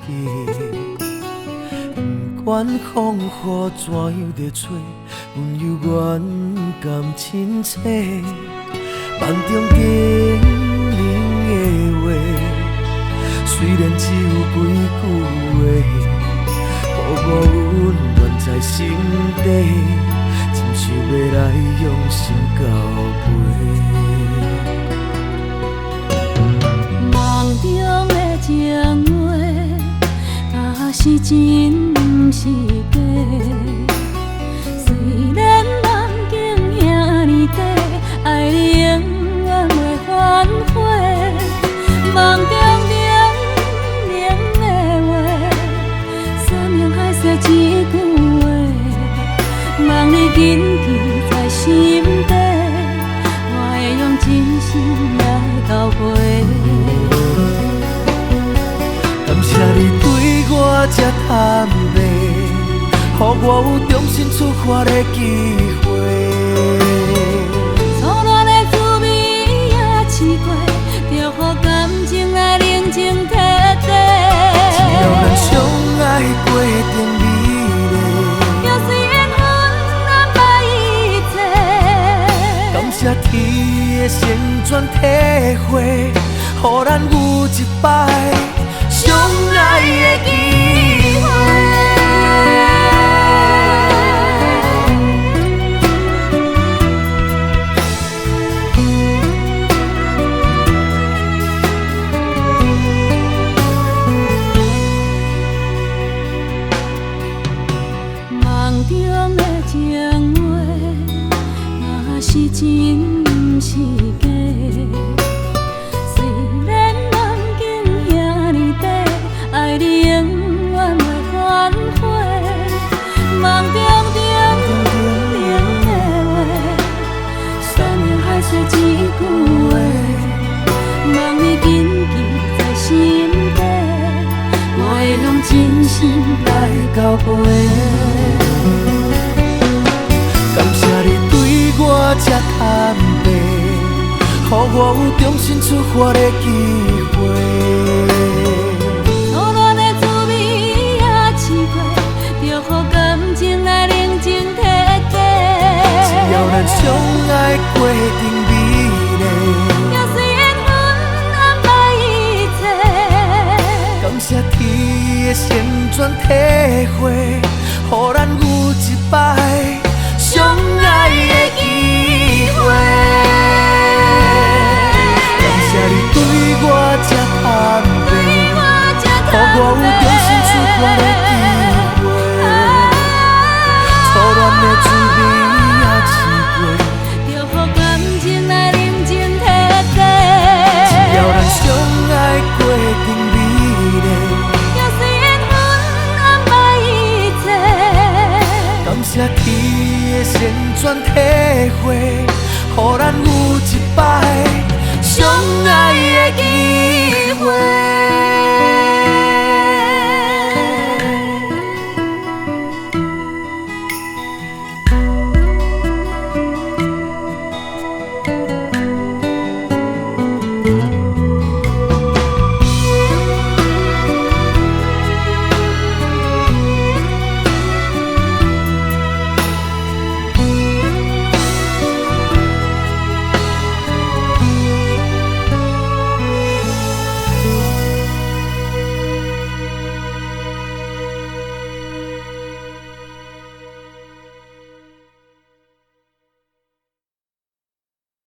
假。不管风雨怎样在吹，阮犹原甘亲切。梦中经人的话，虽然只有几句话，互我温暖在心底，亲像要来用心交陪。梦中的情话，是真不是假。虽然梦境遐尼短，爱你永远袂反悔。梦中冷冷的话，山盟海誓一句话，望你谨记在心底，我会用真心来交陪。感谢你对我这坦白，予我有重新出发的机会。初恋的滋味也试过，就予感情来冷静体地。只要咱相爱过程美丽，就随缘分安排一切。感谢天的旋转体会，予咱有一摆相爱的机会。梦中的情话，若是真不是假。虽然梦境遐尼短，爱你永远袂反悔。梦中冷的话，山盟海誓一句话，望你谨记在心底，我会用真心来交陪。感谢你对我这坦白，予我有重新出发的机会。初恋的滋味也试过，就予感情来冷静体地。只要咱相爱过程美丽，就随缘分安排一切。感谢天的旋转体会，予咱有一摆相爱的机会。感谢你对我这坦白，予我有重新出发的机会。初恋的滋味也试过，就予感情来冷静体地。只要咱相爱过程美丽，就随缘分安排一切。感谢天的旋转体会，予咱有一摆